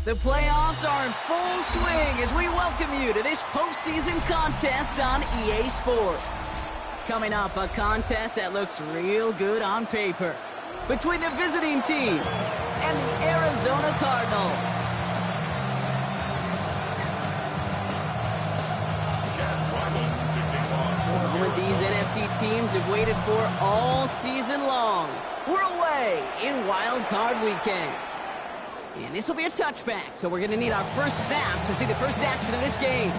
The playoffs are in full swing as we welcome you to this postseason contest on EA Sports. Coming up, a contest that looks real good on paper between the visiting team and the Arizona Cardinals. The moment these NFC teams have waited for all season long. We're away in Wild Card Weekend. And this will be a touchback, so we're going to need our first snap to see the first action of this game.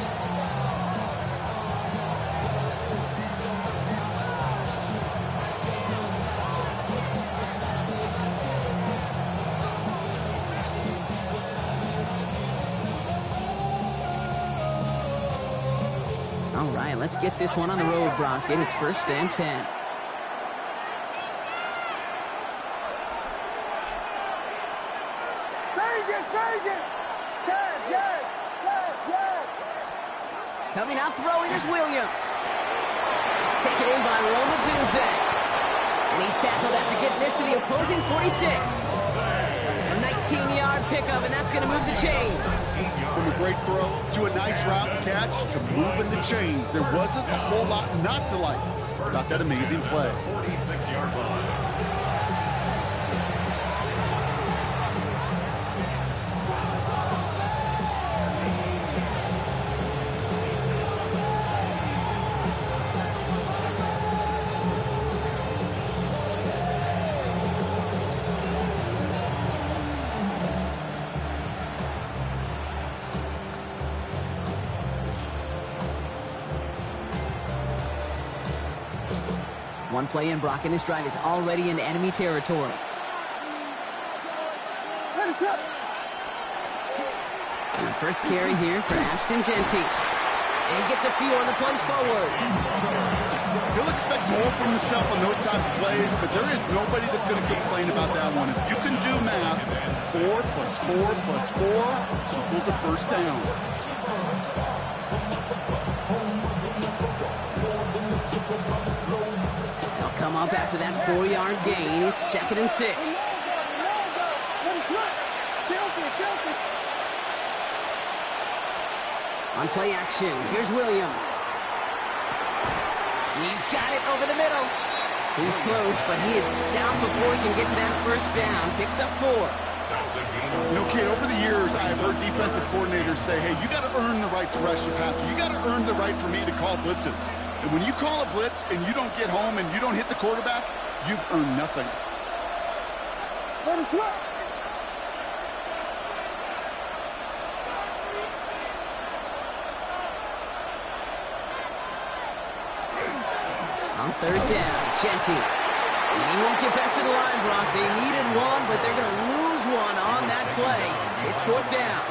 All right, let's get this one on the road, Brock. It is 1st and 10. Coming out throwing is Williams. It's taken in by Romatunze. And he's tackled after getting this to the opposing 46. A 19-yard pickup, and that's going to move the chains. From a great throw to a nice route catch to moving the chains. There wasn't a whole lot not to like about that amazing play. 46-yard line. One play in, Brock, and this drive is already in enemy territory. And the first carry here for Ashton Jeanty. And he gets a few on the plunge forward. He'll expect more from himself on those type of plays, but there is nobody that's going to complain about that one. If you can do math, 4 plus 4 plus 4 equals a first down. Come up after that 4-yard gain. It's 2nd and 6. On play action, here's Williams. He's got it over the middle. He's close, but he is stopped before he can get to that first down. Picks up 4. You know, kid, over the years, I've heard defensive coordinators say, hey, you got to earn the right to rush the passer. You got to earn the right for me to call blitzes. And when you call a blitz and you don't get home and you don't hit the quarterback, you've earned nothing. Let him throw. On 3rd down, Jeanty. He won't get back to the line, Brock. They needed one, but they're going to lose one on that play. It's 4th down.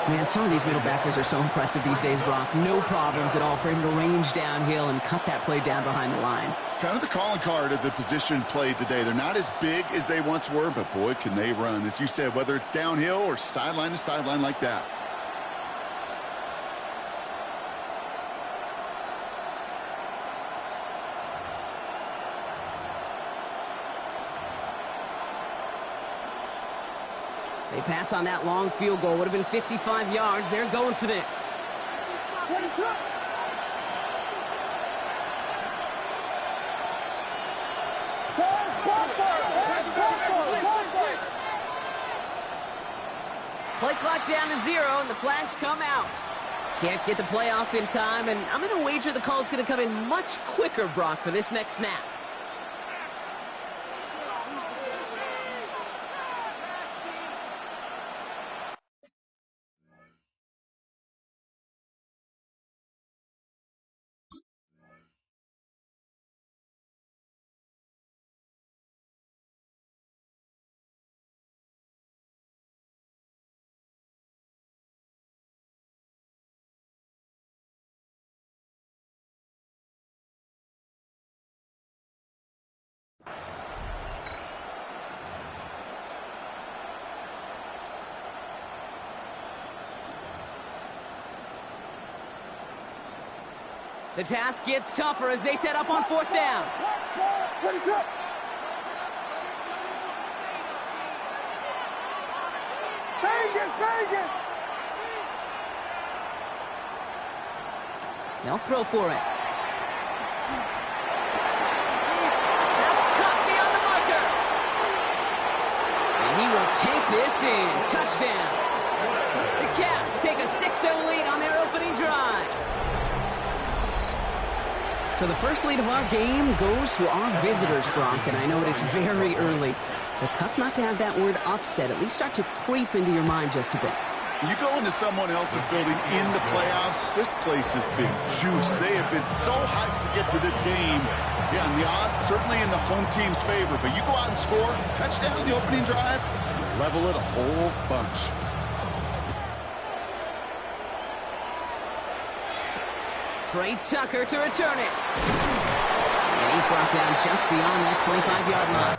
Man, some of these middle backers are so impressive these days, Brock. No problems at all for him to range downhill and cut that play down behind the line. Kind of the calling card of the position played today. They're not as big as they once were, but boy, can they run. As you said, whether it's downhill or sideline to sideline like that. They pass on that long field goal. Would have been 55 yards. They're going for this. Play clock down to 0, and the flags come out. Can't get the play off in time, and I'm going to wager the call is going to come in much quicker, Brock, for this next snap. The task gets tougher as they set up on 4th down. Hey, Vegas! They'll throw for it. That's caught beyond the marker. And he will take this in. Touchdown. The Caps take a 6-0 lead on their opening drive. So the first lead of our game goes to our visitors, Brock, and I know it is very early, but tough not to have that word upset at least start to creep into your mind just a bit. You go into someone else's building in the playoffs, this place has been juice. They have been so hyped to get to this game. Yeah, and the odds certainly in the home team's favor, but you go out and score, touchdown in the opening drive, level it a whole bunch. Trey Tucker to return it. And he's brought down just beyond that 25-yard line.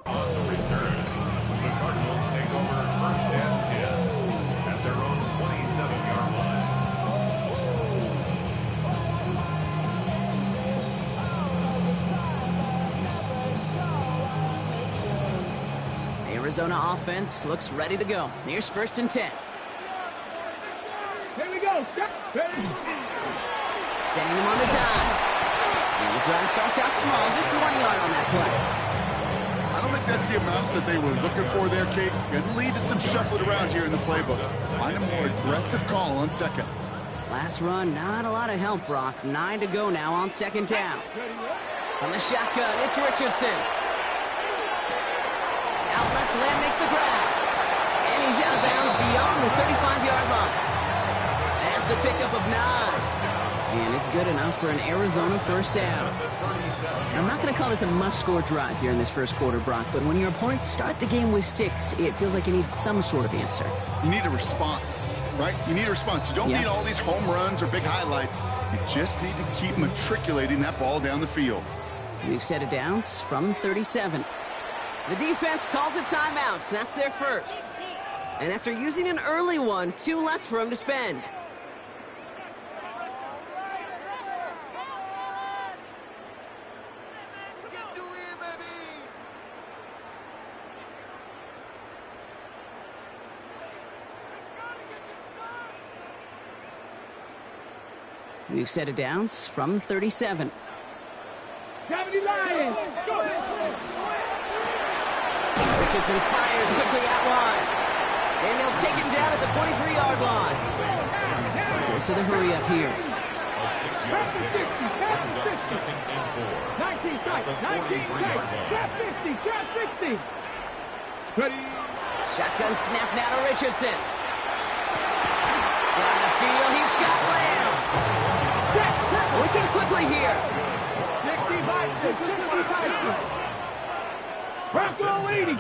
On the return, the Cardinals take over first and 10 at their own 27-yard The Arizona offense looks ready to go. Here's first and 10. Here we go. Sending them on the dive. And the drive starts out small, just 1 yard on that play. I don't think that's the amount that they were looking for there, Kate. Going to lead to some shuffling around here in the playbook. Find a more aggressive call on second. Last run, not a lot of help, Brock. 9 to go now on second down. From the shotgun, it's Richardson. Out left, Lamb makes the grab. And he's out of bounds beyond the 35-yard line. That's a pickup of 9. And it's good enough for an Arizona first down. I'm not going to call this a must-score drive here in this first quarter, Brock, but when your opponents start the game with 6, it feels like you need some sort of answer. You need a response, right? You need a response. You don't need all these home runs or big highlights. You just need to keep matriculating that ball down the field. We've set it downs from 37. The defense calls a timeout. That's their first. And after using an early one, 2 left for him to spend. We've set it downs from 37. 70 Lions. Richardson fires quickly out wide. And they'll take him down at the 43-yard line. Dose of the hurry up here. A 6-yard pickup brings up second and 4. 19 tight. 19 tight. Trap 50. Trap 60. Ready. Shotgun snap now to Richardson. Down the field, he's got Lamb. Working quickly here. 65. Bronco 80.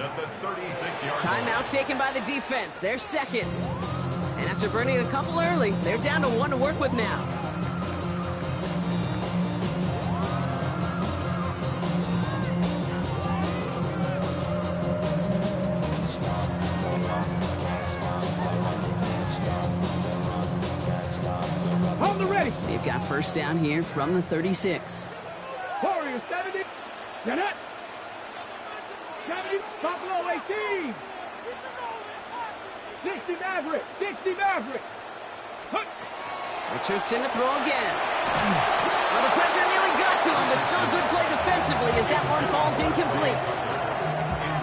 Timeout taken by the defense. They're second. And after burning a couple early, they're down to 1 to work with now. On the ready. They've got first down here from the 36. Warriors 70. Jeanette. 70. Buffalo 18. 60 Maverick. 60 Maverick. Richardson to throw again. Well, the pressure nearly got to him, but still a good play defensively as that one falls incomplete.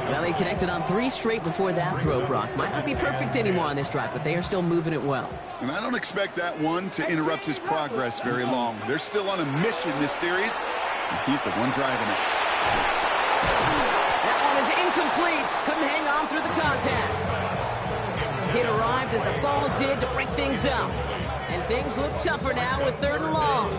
Well, they connected on 3 straight before that throw, Brock. Might not be perfect anymore on this drive, but they are still moving it well. And I don't expect that one to interrupt his progress very long. They're still on a mission this series, and he's the one driving it. That one is incomplete. Couldn't hang on through the contact. Hit arrived as the ball did to break things up. And things look tougher now with 3rd and long.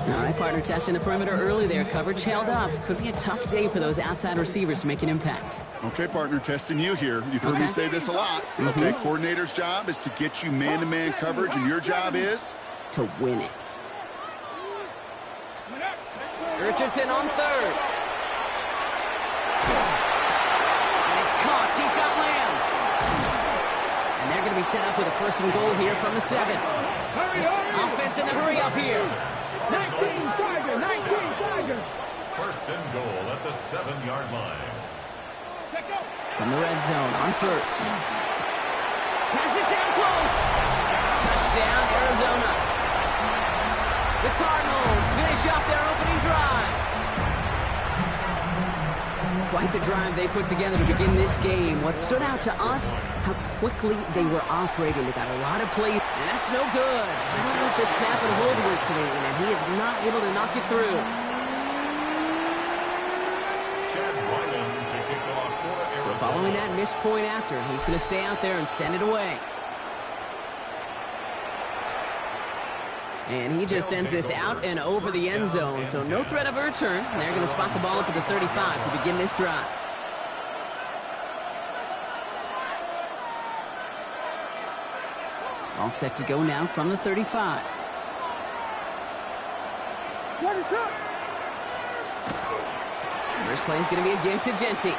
All right, partner, testing the perimeter early there. Coverage held up. Could be a tough day for those outside receivers to make an impact. Okay, partner, testing you here. You've heard me say this a lot. Okay, coordinator's job is to get you man-to-man coverage, and your job is? To win it. Richardson on third. And he's caught. He's got Lamb. And they're going to be set up with a first and goal here from the 7. Hurry, hurry. Offense in the hurry up here. 19 Tiger, 19 Tiger. First and goal at the 7-yard line. Check out. From the red zone on first. Has it down close. Touchdown, Arizona. The Cardinals finish off their opening drive. Quite the drive they put together to begin this game. What stood out to us, how quickly they were operating. They got a lot of plays, and that's no good. I don't know if the snap and hold were clean, and he is not able to knock it through. So following that missed point after, he's going to stay out there and send it away. And he just sends this out and over the end zone, so no threat of a return. They're going to spot the ball up at the 35 to begin this drive. All set to go now from the 35. First play is going to be a give to Genty.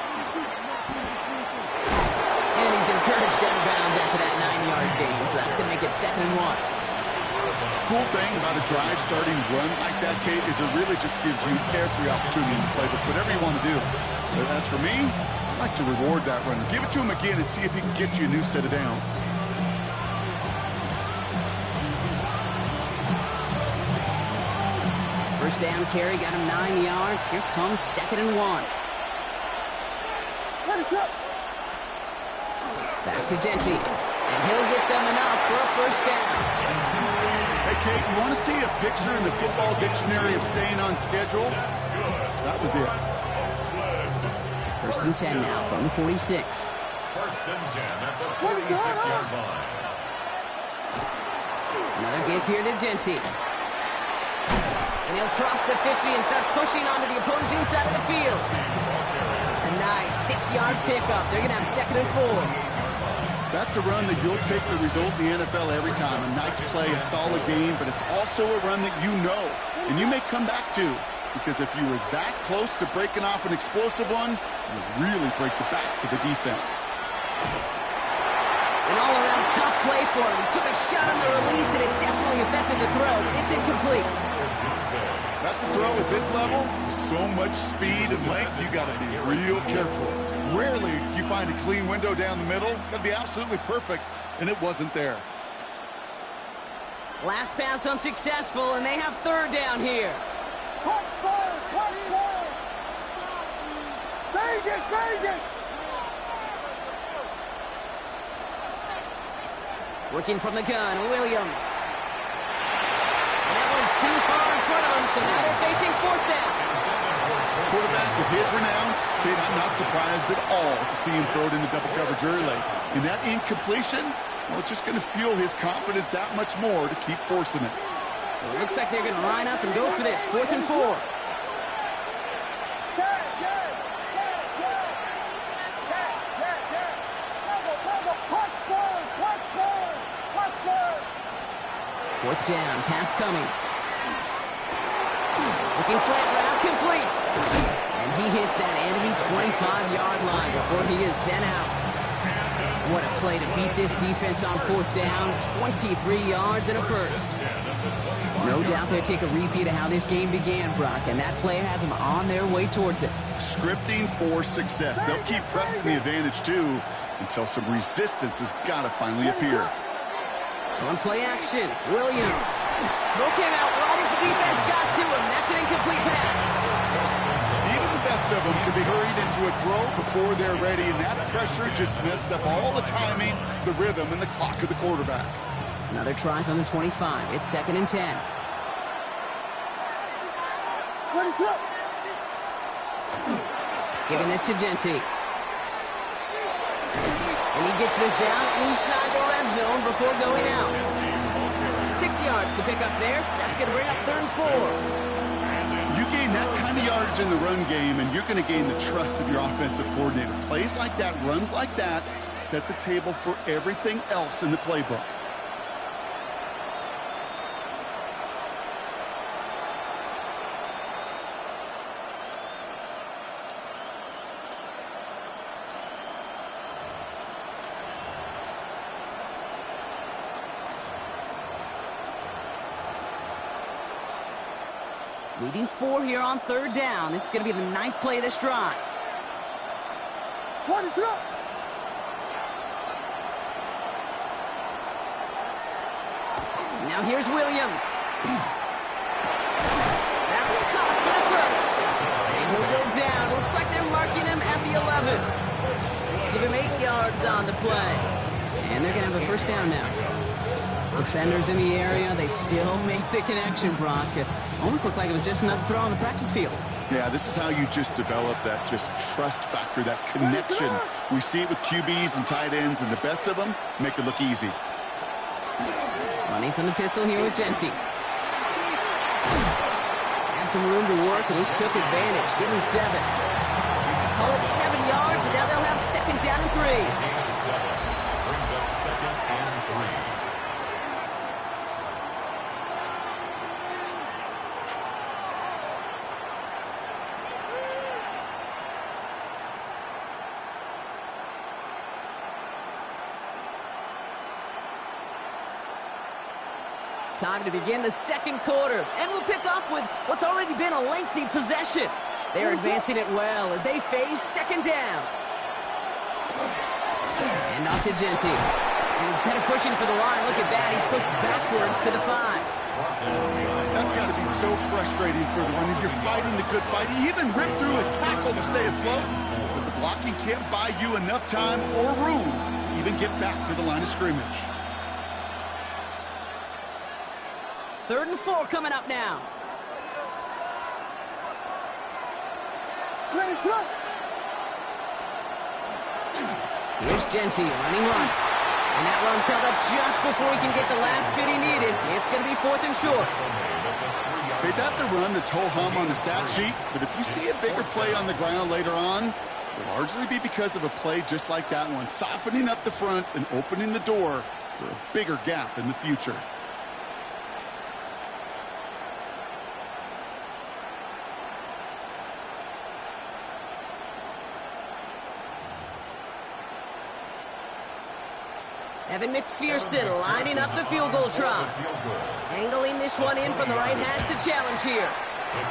And he's encouraged out of bounds after that 9-yard gain, so that's going to make it 2nd and 1. Cool thing about a drive starting run like that, Kate, is it really just gives you every opportunity to play with whatever you want to do. But as for me, I like to reward that run. Give it to him again and see if he can get you a new set of downs. First down carry got him 9 yards. Here comes 2nd and 1. Back to Genty. And he'll get them enough for a first down. Hey, Kate, you want to see a picture in the football dictionary of staying on schedule? That was it. First and 10 now from the 46. First and 10 at the 46-yard line. Another give here to Genty. And he'll cross the 50 and start pushing onto the opposing side of the field. A nice 6-yard pickup. They're going to have 2nd and 4. That's a run that you'll take the result in the NFL every time. A nice play, a solid game, but it's also a run that you know and you may come back to, because if you were that close to breaking off an explosive one, you really break the backs of the defense. An all-around tough play for him. He took a shot on the release, and it definitely affected the throw. It's incomplete. That's a throw at this level. So much speed and length, you got to be real careful. Rarely do you find a clean window down the middle. Got to be absolutely perfect, and it wasn't there. Last pass unsuccessful, and they have 3rd down here. Vegas! Working from the gun, Williams. And that one's too far in front of him, so now they're facing 4th down. Quarterback with his renounce, kid, I'm not surprised at all to see him throw it into double coverage early. And that incompletion, well, it's just going to fuel his confidence that much more to keep forcing it. So it looks like they're going to line up and go for this, 4th and 4. Fourth down, pass coming. Looking slant route, complete. And he hits that enemy 25-yard line before he is sent out. What a play to beat this defense on 4th down. 23 yards and a first. No doubt they'll take a repeat of how this game began, Brock, and that play has them on their way towards it. Scripting for success. They'll keep pressing the advantage, too, until some resistance has got to finally appear. On play action, Williams. Throw came out right as the defense got to him. That's an incomplete pass. Even the best of them could be hurried into a throw before they're ready, and that pressure just messed up all the timing, the rhythm, and the clock of the quarterback. Another try from the 25. It's 2nd and 10. Giving this to Genty. And he gets this down inside the red zone before going out. 6 yards to pick up there. That's going to bring up 3rd and 4. You gain that kind of yardage in the run game, and you're going to gain the trust of your offensive coordinator. Plays like that, runs like that, set the table for everything else in the playbook. Leading 4 here on 3rd down. This is going to be the 9th play of this drive. What is up? Now here's Williams. That's caught for the first. And he'll go down. Looks like they're marking him at the 11. Give him 8 yards on the play. And they're going to have a first down now. Defenders in the area, they still make the connection, Brock. It almost looked like it was just another throw on the practice field. Yeah, this is how you just develop that just trust factor, that connection. We see it with QBs and tight ends, and the best of them make it look easy. Running from the pistol here with Jenty. Had some room to work, and he took advantage. Give him 7. Call it 7 yards, and now they'll have 2nd down and 3. Brings up 2nd and 3. Time to begin the 2nd quarter, and we'll pick up with what's already been a lengthy possession. They're advancing it well as they face 2nd down. And off to Jenty. And instead of pushing for the line, look at that, he's pushed backwards to the 5. That's got to be so frustrating for the one. You're fighting the good fight. You even ripped through a tackle to stay afloat, but the blocking can't buy you enough time or room to even get back to the line of scrimmage. 3rd and 4 coming up now. Here's Jenty running right. And that run's held up just before he can get the last bit he needed. It's going to be 4th and short. Okay, that's a run that's ho-hum on the stat sheet, but if you see a bigger play on the ground later on, it'll largely be because of a play just like that one, softening up the front and opening the door for a bigger gap in the future. Evan McPherson lining up the field goal try. Angling this one in from the right hash to challenge here.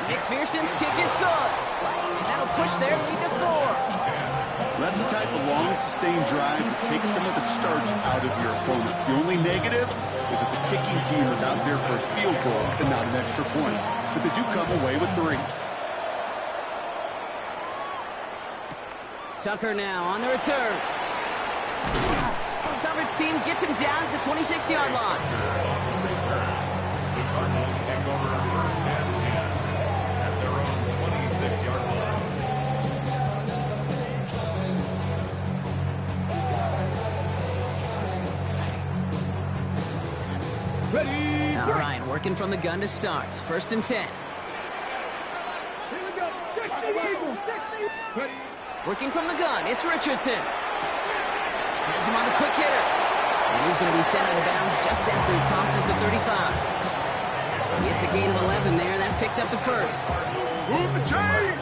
McPherson's kick is good. And that'll push their lead to 4. That's the type of long, sustained drive that takes some of the starch out of your opponent. The only negative is that the kicking team is out there for a field goal and not an extra point. But they do come away with 3. Tucker now on the return. Coverage team gets him down at the 26-yard line. The Cardinals take over 1st and 10 at their own 26-yard line. Ready. All right, working from the gun to start. 1st and 10. Here we go. 60. Ready. Working from the gun, it's Richardson. Has him on the quick hitter. And he's going to be sent out of bounds just after he crosses the 35. It's a gain of 11 there. That picks up the 1st. Move the chains!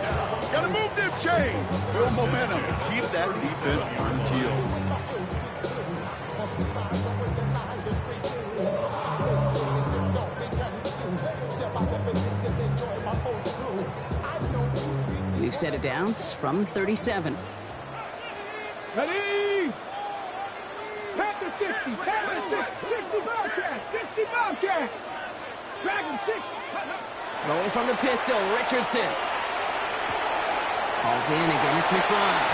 Gotta move them chains! Build momentum. Keep that defense on its heels. We've set it down from 37. Ready. Panther 60. Panther 60. 60 Bobcat. 60 Bobcat. Dragon 6. Rolling from the pistol, Richardson. Hauled in again, it's McBride.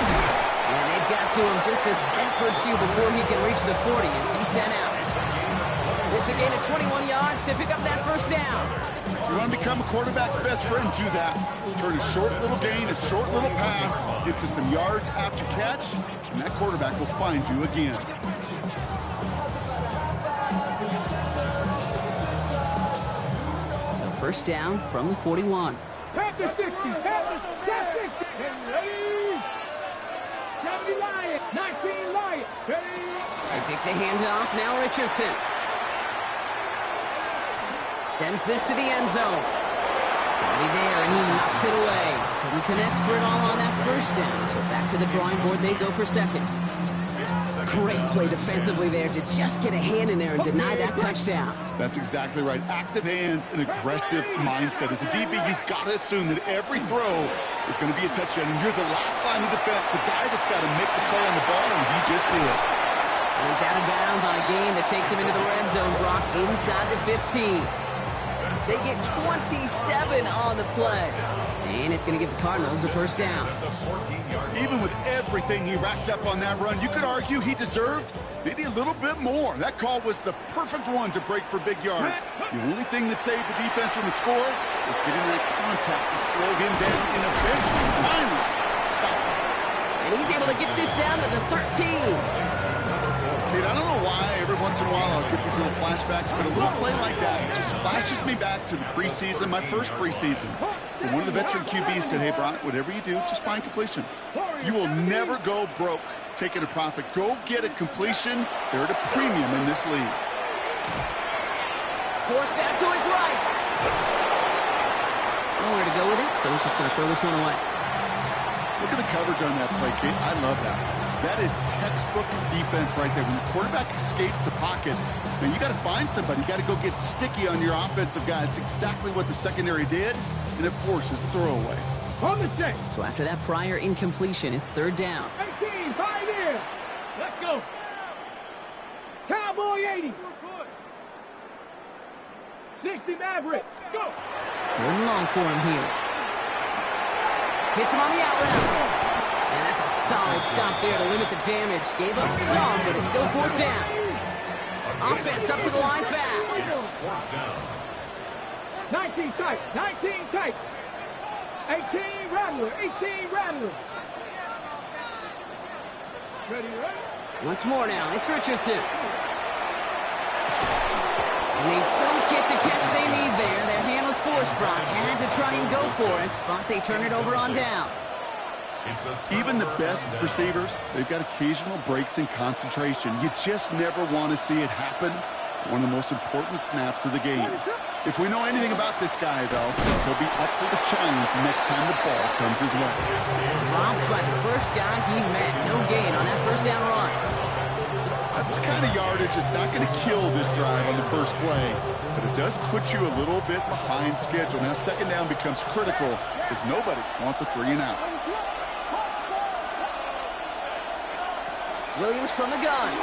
And they've got to him just a step or 2 before he can reach the 40 as he's sent out. It's a gain of 21 yards to pick up that 1st down. You want to become a quarterback's best friend, do that. Turn a short little gain, a short little pass into some yards after catch, and that quarterback will find you again. So 1st down from the 41. Panther 60. Panther 60. And ready. 70 Lions. 19 Lions. Ready. They take the handoff, now Richardson. Sends this to the end zone. Already there, and he knocks it away. Couldn't connect for it all on that 1st down, so back to the drawing board they go for 2nd. It's 2nd Great play defensively there to just get a hand in there and deny that touchdown. That's exactly right. Active hands and aggressive mindset. As a DB, you've got to assume that every throw is going to be a touchdown. And you're the last line of defense, the guy that's got to make the play on the ball, and he just did. He's out of bounds on a gain that takes him into the red zone, Brock, inside the 15. They get 27 on the play. And it's going to give the Cardinals a first down. Even with everything he racked up on that run, you could argue he deserved maybe a little bit more. That call was the perfect one to break for big yards. The only thing that saved the defense from the score was getting that contact to slow him down and eventually, finally, stop him. And he's able to get this down to the 13. Kid, I don't know why every once in a while I'll get these little flashbacks, but a little play like that just flashes me back to the preseason, my first preseason. And one of the veteran QBs said, hey, Brock, whatever you do, just find completions. You will never go broke taking a profit. Go get a completion. They're at a premium in this league. Forced down to his right. Nowhere to go with it, so he's just going to throw this one away. Look at the coverage on that play, Kate. I love that. That is textbook defense right there. When the quarterback escapes the pocket, man, you got to find somebody. You got to go get sticky on your offensive guy. It's exactly what the secondary did, and it forces the throwaway. On the check. So after that prior incompletion, it's third down. 18, 5 in. Let's go. Cowboy 80. 60 Mavericks. Go. Third and long for him here. Hits him on the out route. And that's a solid stop there to limit the damage. Gave up some, but it's still fourth down. Offense up to the line fast. 19 tight. 19 tight. 18 Rattler. 18 Rattler. Ready, ready? Once more now, it's Richardson. And they don't get the catch they need there. Their hand was forced, Brock. Had to try and go for it, but they turn it over on downs. Even the best receivers, they've got occasional breaks in concentration. You just never want to see it happen. One of the most important snaps of the game. If we know anything about this guy, though, it's he'll be up for the challenge the next time the ball comes his way. Robbed by the first guy he met. No gain on that first down run. That's the kind of yardage that's not going to kill this drive on the first play, but it does put you a little bit behind schedule. Now second down becomes critical because nobody wants a 3-and-out. Williams from the gun.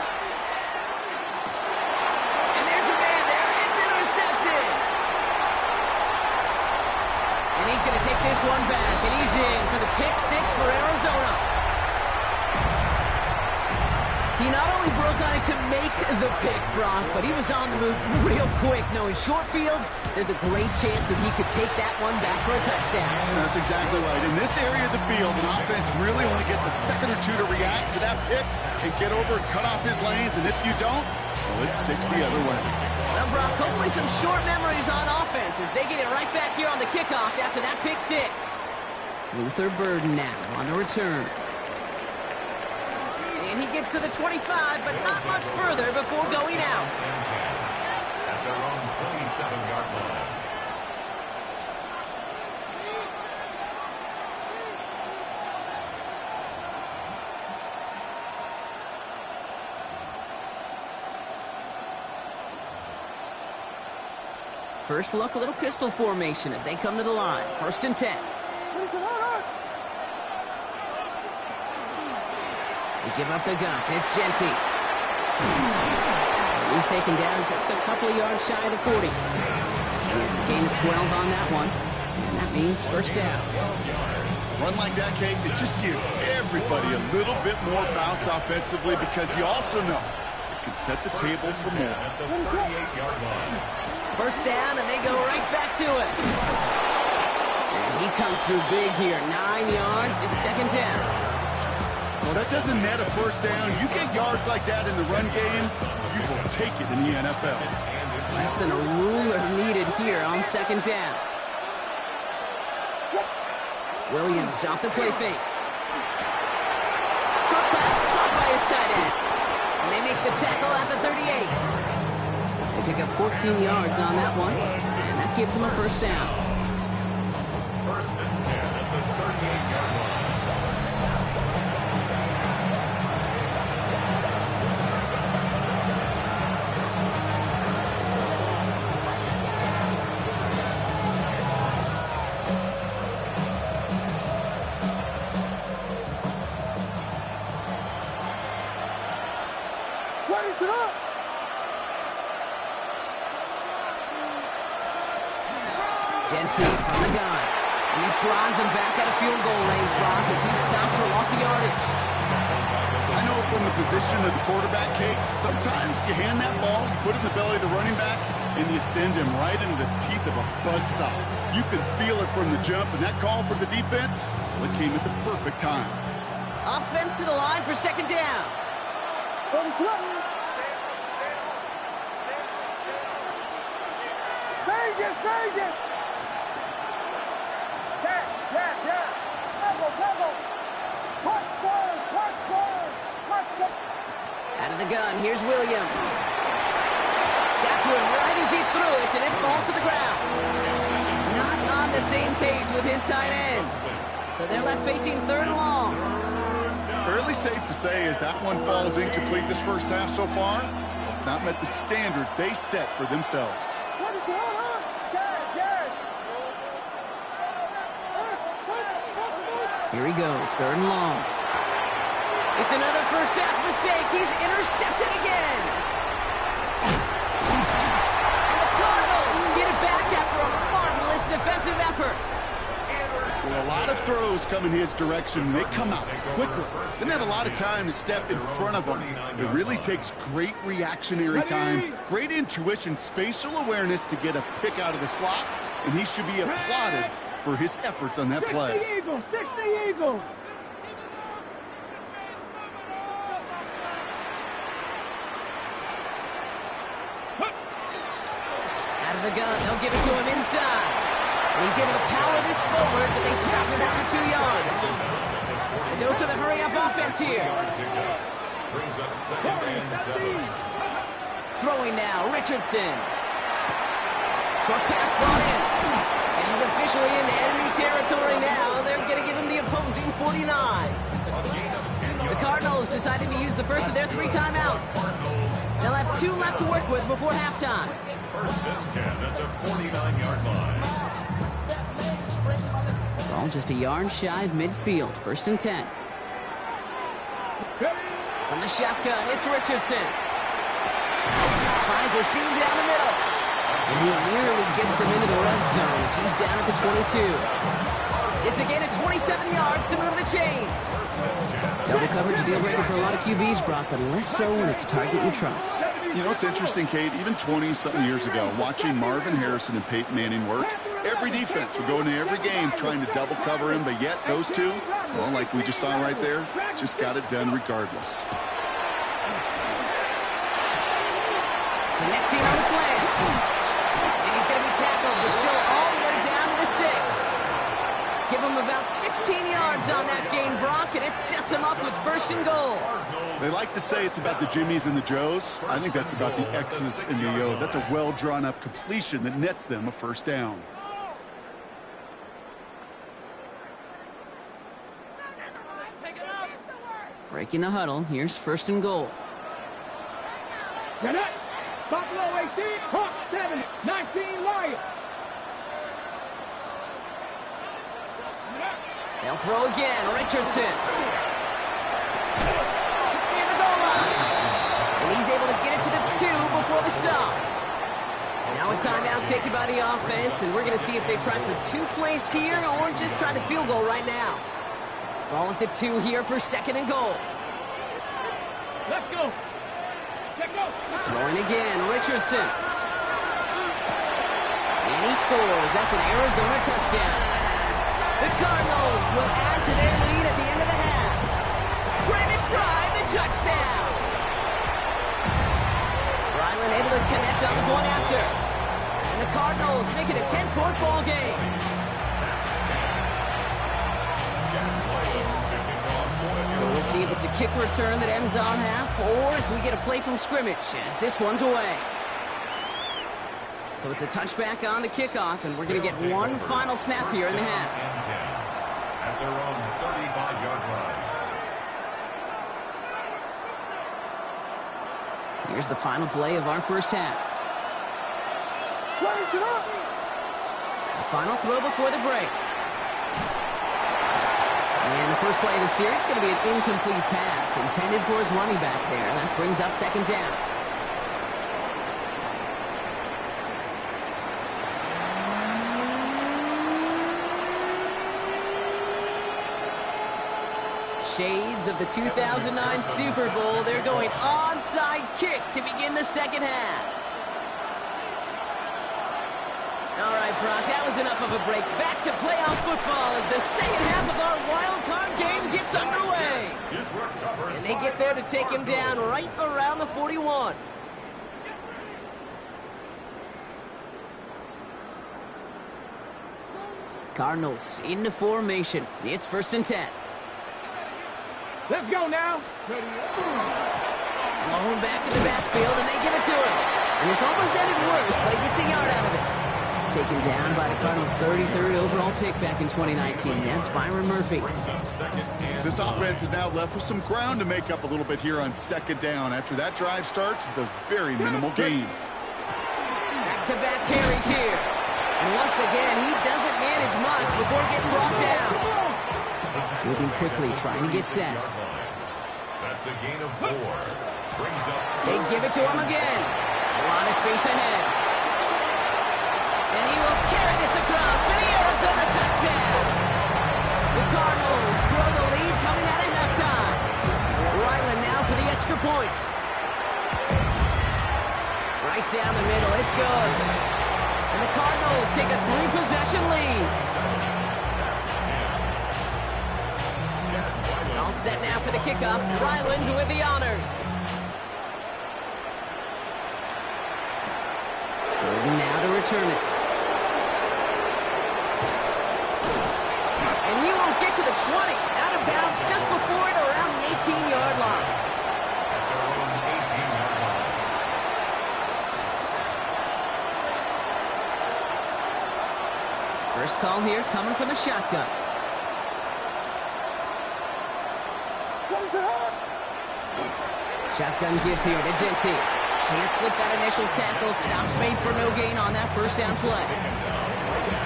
And there's a man there. It's intercepted. And he's going to take this one back, and he's in for the pick six for Arizona. He not only broke on it to make the pick, Brock, but he was on the move real quick. Knowing short field, there's a great chance that he could take that one back for a touchdown. That's exactly right. In this area of the field, an offense really only gets a second or two to react to that pick and get over and cut off his lanes. And if you don't, well, it's 6 the other way. Well, Brock, hopefully some short memories on offense as they get it right back here on the kickoff after that pick six. Luther Burden now on the return. And he gets to the 25, but not much further before going out. At their own 27-yard line. First look, a little pistol formation as they come to the line. 1st and 10. They give up the guts. It's Genty. He's taken down just a couple of yards shy of the 40. It's a gain of 12 on that one. And that means first down. Run like that, Kate, it just gives everybody a little bit more bounce offensively because you also know it can set the table for more. At the 38-yard line. First down, and they go right back to it. And he comes through big here. 9 yards. It's second down. Well, that doesn't net a first down. You get yards like that in the run game, you will take it in the NFL. Less than a ruler needed here on second down. Williams off the play fake. Short pass caught by his tight end. And they make the tackle at the 38. They pick up 14 yards on that one, and that gives them a first down. 1st and 10 at the 38-yard line. Gentile from the gun. And this drives him back out of field goal range, Brock, as he stops for loss of yardage. I know from the position of the quarterback, Kate, sometimes you hand that ball, you put it in the belly of the running back, and you send him right into the teeth of a buzzsaw. You can feel it from the jump, and that call for the defense, well, it came at the perfect time. Offense to the line for second down. Vegas! Yeah. Level. Touchdown. Out of the gun, here's Williams. Got to him right as he threw it, and it falls to the ground. Not on the same page with his tight end. So they're left facing third and long. Fairly safe to say as that one falls incomplete this first half so far, it's not met the standard they set for themselves. Here he goes, third and long. It's another first half mistake. He's intercepted again. And the Cardinals get it back after a marvelous defensive effort. Well, a lot of throws come in his direction, and they come out quickly. Didn't have a lot of time to step in front of them. It really takes great reactionary time, great intuition, spatial awareness to get a pick out of the slot, and he should be applauded for his efforts on that play. 60 Eagles. Out of the gun, they'll give it to him inside. And he's able to power this forward, but they stop him after 2 yards. A dose of the hurry-up offense here. Brings up second and 7. Throwing now, Richardson. Short pass brought in. And he's officially into enemy territory now. They're going to give him the opposing 49. The Cardinals decided to use the first of their 3 timeouts. They'll have 2 left to work with before halftime. First and 10 at the 49-yard line. Ball just a yard shy of midfield. First and 10. From the shotgun, it's Richardson. Finds a seam down the middle. And he nearly gets them into the red zone as he's down at the 22. It's a gain of 27 yards to move the chains. Double coverage a deal breaker for a lot of QBs, Brock, but less so when it's a target you trust. You know, it's interesting, Kate, even 20-something years ago, watching Marvin Harrison and Peyton Manning work, every defense would go into every game trying to double cover him, but yet those two, well, like we just saw right there, just got it done regardless. Connecting on the slant. And he's going to be tackled, but still all the way down to the 6. Give him about 16 yards on that gain, Brock, and it sets him up with first and goal. They like to say it's about the Jimmies and the Joes. I think that's about the X's and the O's. That's a well-drawn-up completion that nets them a first down. Breaking the huddle, here's first and goal. Get it. Buffalo 18, Hawk 7, 19 Lions. They'll throw again, Richardson. Near the goal line. And he's able to get it to the 2 before the stop. Now a timeout taken by the offense, and we're going to see if they try for 2 plays here or just try the field goal right now. Ball at the 2 here for second and goal. Let's go. Throwing again, Richardson. And he scores. That's an Arizona touchdown. The Cardinals will add to their lead at the end of the half. Trey McBride, the touchdown. Ryland able to connect on the point after. And the Cardinals make it a 10-point ball game. So we'll see if it's a kick return that ends on half or if we get a play from scrimmage as this one's away. So it's a touchback on the kickoff, and we're going to get one final snap here in the half. At their own 35-yard line. Here's the final play of our first half. The final throw before the break. And the first play of the series is going to be an incomplete pass intended for his running back there. And that brings up second down. shades of the 2009 Super Bowl. They're going onside kick to begin the second half. All right, Brock, that was enough of a break. Back to playoff football as the second half of our wild card game gets underway. And they get there to take him down right around the 41. Cardinals into formation. It's 1st and 10. Let's go now. Blown back in the backfield, and they give it to him. And this almost ended worse, but he gets a yard out of it. Taken down by the Cardinals' 33rd overall pick back in 2019. That's Byron Murphy. This offense is now left with some ground to make up a little bit here on 2nd down after that drive starts with a very minimal gain. Back-to-back carries here. And once again, he doesn't manage much before getting brought down. Moving quickly, trying to get set. That's a gain of 4. Brings up. They give it to him again. A lot of space ahead. And he will carry this across for the Arizona touchdown. The Cardinals grow the lead coming out of halftime. Ryland now for the extra point. Right down the middle, it's good. And the Cardinals take a 3-possession lead. All set now for the kickoff. Ryland with the honors. Now to return it. And he won't get to the 20. Out of bounds just before it around the 18-yard line. First call here coming from the shotgun. Shotgun give here to Genty. Can't slip that initial tackle. Stops made for no gain on that first down play.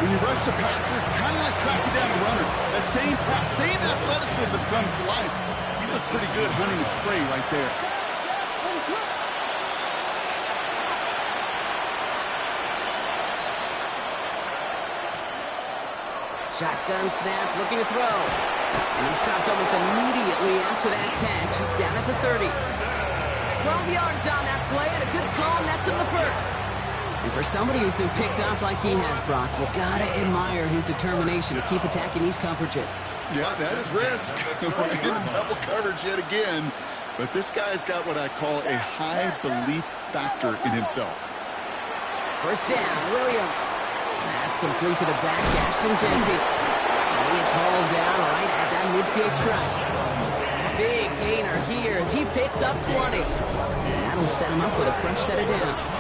When you rush the passer, it's kind of like tracking down a runner. That same athleticism comes to life. You look pretty good hunting his prey right there. Shotgun snap, looking to throw. And he stopped almost immediately after that catch. He's down at the 30. 12 yards on that play, and a good call nets him the first. And for somebody who's been picked off like he has, Brock, you gotta admire his determination to keep attacking these coverages. Yeah, that is risk. We're in double coverage yet again. But this guy's got what I call a high belief factor in himself. First down, Williams. That's complete to the back, Ashton Genty. And he is hauled down right at that midfield stripe. Big gainer here as he picks up 20. And that'll set him up with a fresh set of downs.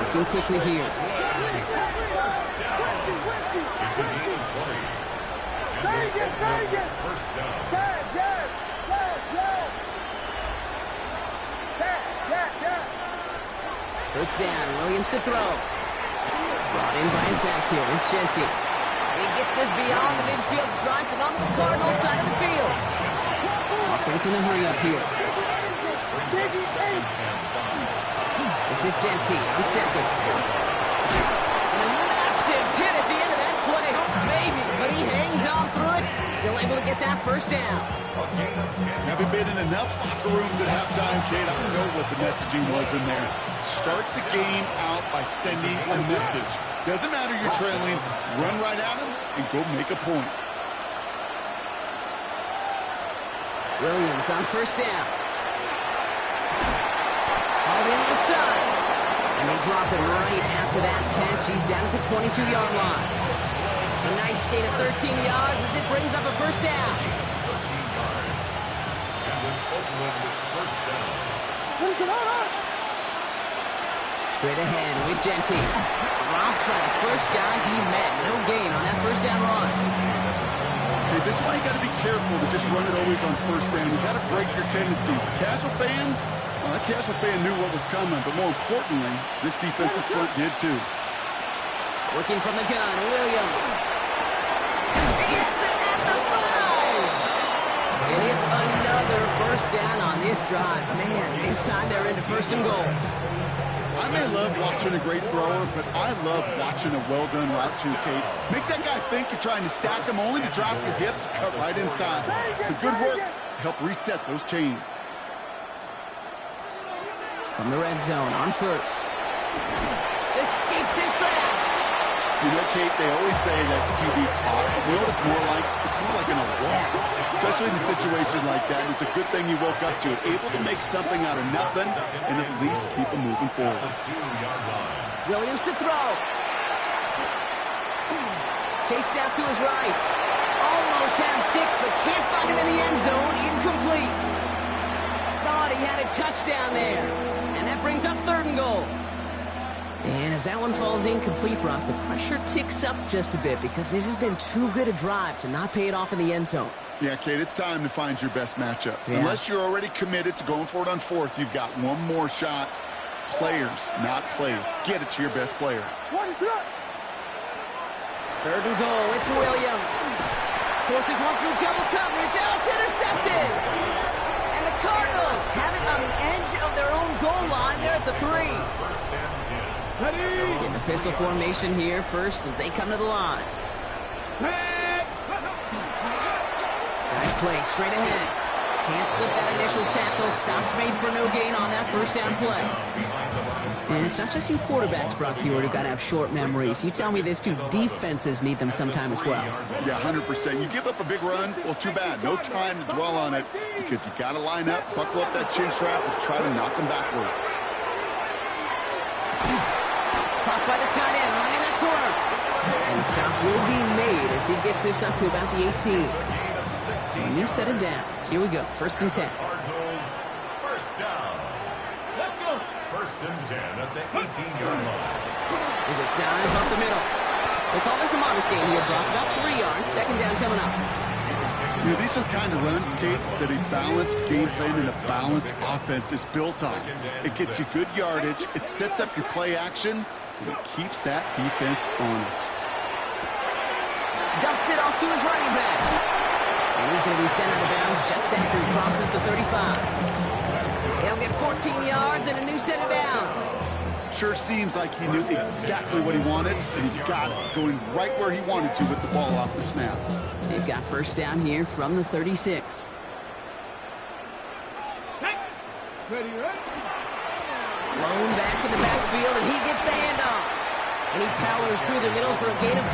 Working quickly here. It's a gain of 20. First down. First down, Williams to throw. Brought in by his back here, it's Genty. And he gets this beyond the midfield stripe and onto the Cardinals side of the field. Offense in a hurry up here. This is Genty on second. And a massive hit at the end of that play. Oh, baby. But he hangs on through it. Still able to get that first down. Having been in enough locker rooms at halftime, Kate, I know what the messaging was in there. Start the game out by sending a message. Doesn't matter you're trailing. Run right at him and go make a point. Williams on first down. All the outside. And they drop it right after that catch. He's down at the 22-yard line. A nice gain of 13 yards as it brings up a first down. 13 yards. And with Oakland with first down. Straight ahead with Genty. Dropped by the first guy he met. No gain on that first down run. Hey, this is why you got to be careful to just run it always on first down. You got to break your tendencies. The casual fan, well, that casual fan knew what was coming, but more importantly, this defensive front did too. Working from the gun, Williams. He has it at the 5! And it's another first down on this drive. Man, this time they're into first and goal. I may love watching a great thrower, but I love watching a well-done route too, Kate. Make that guy think you're trying to stack him only to drop your hips, cut right inside. Some good work to help reset those chains. From the red zone on first. Escapes his grasp. You know, Kate, they always say that QB clock. You know what it's more like? It's more like an alarm, especially in a situation like that. And it's a good thing you woke up to it, able to make something out of nothing and at least keep them moving forward. Williams to throw. Chased out to his right. Almost had 6, but can't find him in the end zone. Incomplete. Thought he had a touchdown there. And that brings up third and goal. And as that one falls incomplete, Brock, the pressure ticks up just a bit because this has been too good a drive to not pay it off in the end zone. Yeah, Kate, it's time to find your best matchup. Yeah. Unless you're already committed to going for it on fourth, you've got one more shot. Players, not plays. Get it to your best player. Third and goal, it's Williams. Forces one through double coverage. Oh, it's intercepted. And the Cardinals have it on the edge of their own goal line. They're at the 3. In the pistol formation here first as they come to the line. Dive play straight ahead. Can't slip that initial tackle. Stops made for no gain on that first down play. And it's not just you quarterbacks, Brock Hewitt, who got to have short memories. You tell me this too. Defenses need them sometime as well. Yeah, 100%. You give up a big run, well, too bad. No time to dwell on it because you got to line up, buckle up that chin strap, and try to knock them backwards. Caught by the tight end, running that corner. And the stop will be made as he gets this up to about the 18. So a new set of downs. Here we go. First and 10. Cardinals, first down. Let's go. First and 10 at the 18-yard line. There's a dive up the middle. They call this a modest game here, Brock. About 3 yards. Second down coming up. You know, these are the kind of runs, Kate, that a balanced game plan and a balanced offense is built on. It gets you good yardage, it sets up your play action, and it keeps that defense honest. Dumps it off to his running back. And he's going to be sent out of bounds just after he crosses the 35. He'll get 14 yards and a new set of downs. Sure seems like he knew exactly what he wanted, and he got it, going right where he wanted to with the ball off the snap. They've got first down here from the 36. Blown back in the backfield, and he gets the handoff. And he powers through the middle for a gain of 4.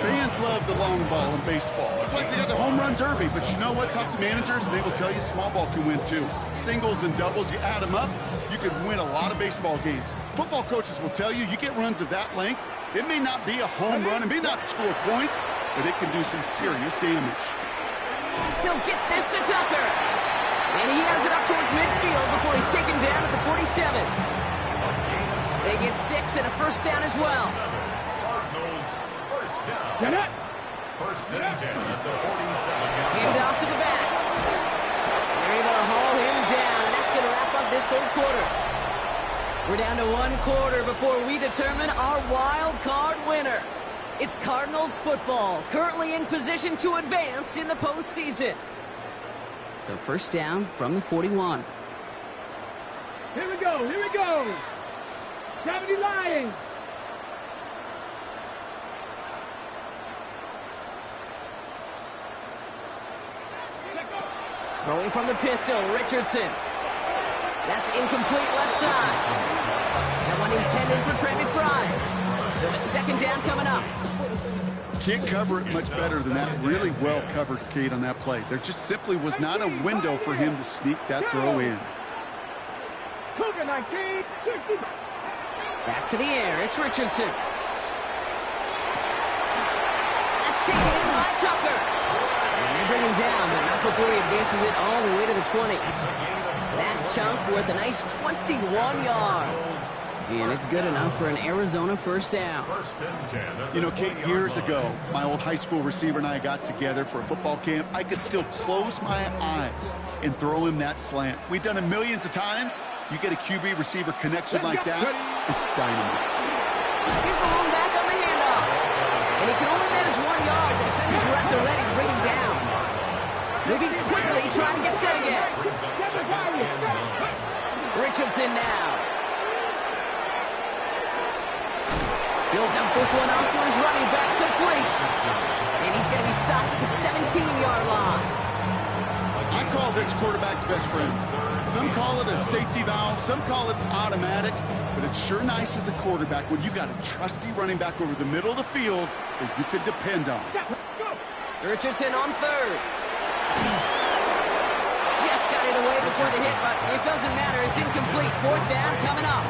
Fans love the long ball in baseball. It's like they got the home run derby, but you know what? Talk to managers, and they will tell you small ball can win too. Singles and doubles, you add them up, you can win a lot of baseball games. Football coaches will tell you, you get runs of that length, it may not be a home run, it may not score points, but it can do some serious damage. He'll get this to Tucker. And he has it up towards midfield before he's taken down at the 47. They get 6 and a first down as well. First and 10 at the 47. Hand off to the back. They're able to haul him down, and that's going to wrap up this third quarter. We're down to 1 quarter before we determine our wild card winner. It's Cardinals football, currently in position to advance in the postseason. So first down from the 41. Here we go, here we go. 70 Lions. Throwing from the pistol, Richardson. That's incomplete left side. That one intended for Trey McBride. So it's second down coming up. Can't cover it much better than that. Really well covered, Kate, on that play. There just simply was not a window for him to sneak that throw in. Back to the air. It's Richardson. That's taken in by Tucker. And they bring him down, but not before he advances it all the way to the 20. That chunk worth a nice 21 yards. And it's good enough for an Arizona first down. You know, Kate, years ago, my old high school receiver and I got together for a football camp. I could still close my eyes and throw him that slant. We've done it millions of times. You get a QB receiver connection like that, it's dynamite. Here's the lone back on the handoff. And he can only manage 1 yard. The defenders were at the ready to bring him down. Moving quickly Bey trying to get set again. Richardson now. He'll dump this one out to his running back, complete. And he's going to be stopped at the 17-yard line. I call this quarterback's best friend. Some call it a safety valve, some call it automatic, but it's sure nice as a quarterback when you got a trusty running back over the middle of the field that you can depend on. Richardson on third. Just got it away before the hit, but it doesn't matter. It's incomplete. Fourth down coming up.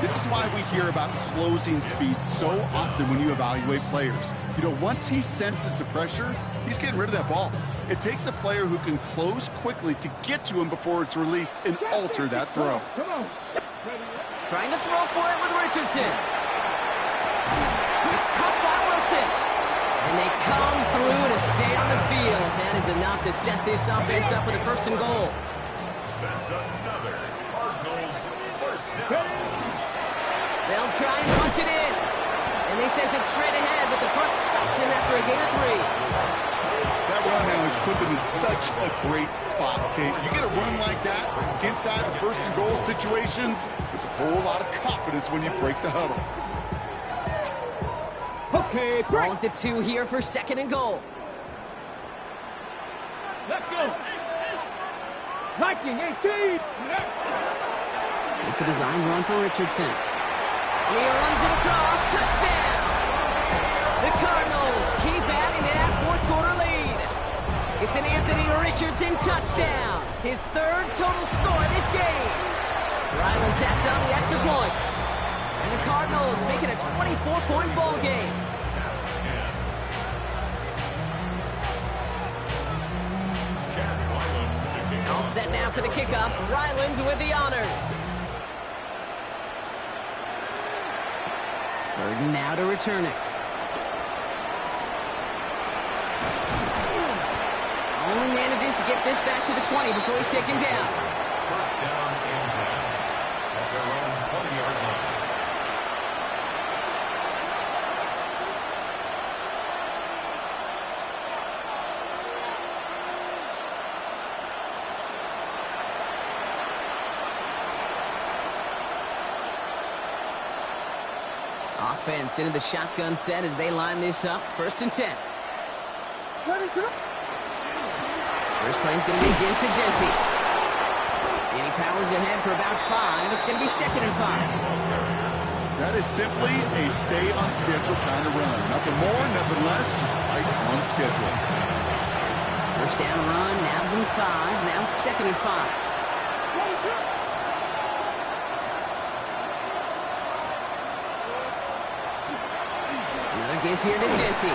This is why we hear about closing speed so often when you evaluate players. You know, once he senses the pressure, he's getting rid of that ball. It takes a player who can close quickly to get to him before it's released and alter that throw. Trying to throw for it with Richardson. It's caught by Wilson. And they come through to stay on the field. That is enough to set this offense up with a first and goal. That's another Cardinals first down. They'll try and punch it in. And they send it straight ahead, but the front stops him after a gain of 3. That run now has put them in such a great spot, okay? You get a run like that inside the first and goal situations, there's a whole lot of confidence when you break the huddle. Okay, break. Ball at the 2 here for second and goal. Let's go. Viking 18. It's a design run for Richardson. He runs it across. Touchdown! The Cardinals keep adding to that fourth quarter lead. It's an Anthony Richardson touchdown. His third total score this game. Ryland tacks on the extra point. And the Cardinals make it a 24-point ball game. All set now for the kickoff. Ryland with the honors. Burden now to return it. Only manages to get this back to the 20 before he's taken down. First down and 10 at their own 20-yard line. Offense into the shotgun set as they line this up. First and 10. First play's going to be given to Genty. And he powers ahead for about 5. It's going to be second and 5. That is simply a stay on schedule kind of run. Nothing more, nothing less, just right on schedule. First down run, nabs him 5. Now second and 5. Another give here to Genty.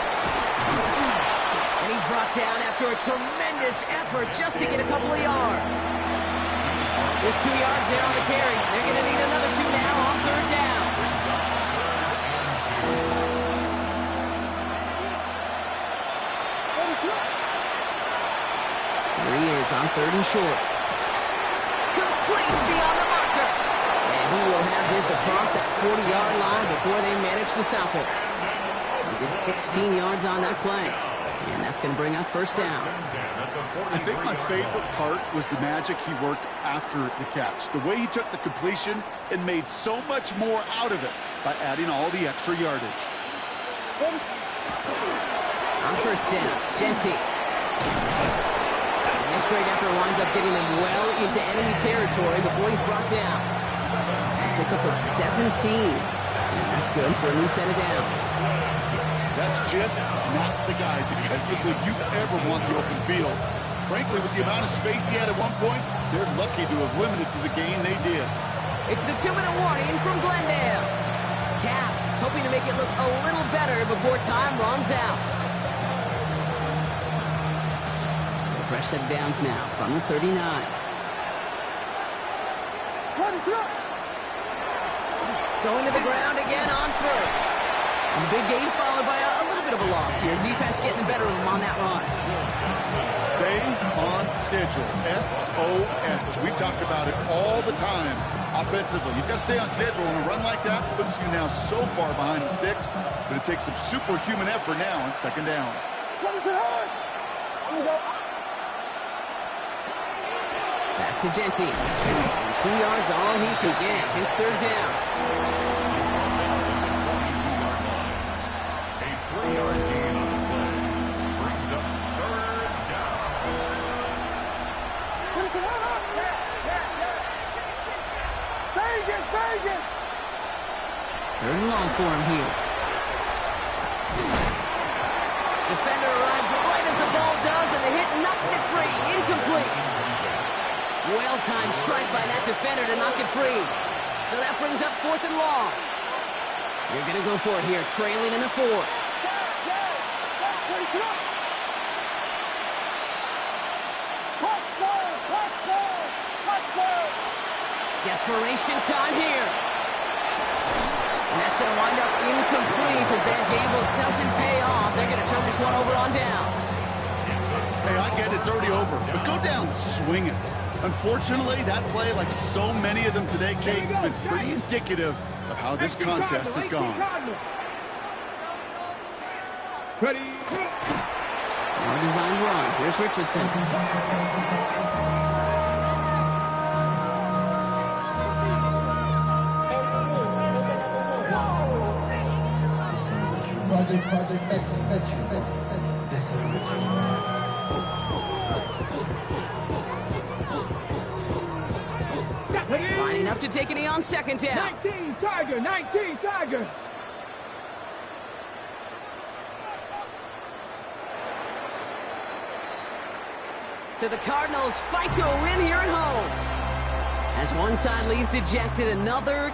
And he's brought down after a tremendous effort just to get a couple of yards. Just 2 yards there on the carry. They're going to need another 2 now on third down. Here he is on third and short. Complete beyond the marker. And he will have this across that 40-yard line before they manage to stop it. He did 16 yards on that play. And that's going to bring up first down. I think my favorite part was the magic he worked after the catch. The way he took the completion and made so much more out of it by adding all the extra yardage. On first down, Genty. And this great effort winds up getting him well into enemy territory before he's brought down. Pickup of 17. And that's good for a new set of downs. That's just not the guy defensively you ever want the open field. Frankly, with the amount of space he had at one point, they're lucky to have limited to the gain they did. It's the 2-minute warning from Glendale. Caps hoping to make it look a little better before time runs out. So fresh set of downs now from the 39. Going to the ground again on first. And the big gain followed by a little bit of a loss here. Defense getting the better of them on that run. Stay on schedule. SOS. We talk about it all the time offensively. You've got to stay on schedule, and a run like that puts you now so far behind the sticks, but it takes some superhuman effort now on second down. Back to Genty. And 2 yards, all he can get. It's third down. A 3-yard gain on the play brings up third down. Vegas! Third and long for him here. Defender arrives right as the ball does, and the hit knocks it free. Incomplete. Well-timed strike by that defender to knock it free. So that brings up fourth and long. You're going to go for it here, trailing in the fourth. Desperation time here. And that's going to wind up incomplete as that gamble doesn't pay off. They're going to turn this one over on downs. Hey, I get it's already over, but go down swinging. Unfortunately, that play, like so many of them today, Kate, has been pretty indicative of how this contest has gone. Ready? Well-designed run. Here's Richardson. Lining up to take a knee on second down. 19 Tiger. So the Cardinals fight to a win here at home. As one side leaves dejected, another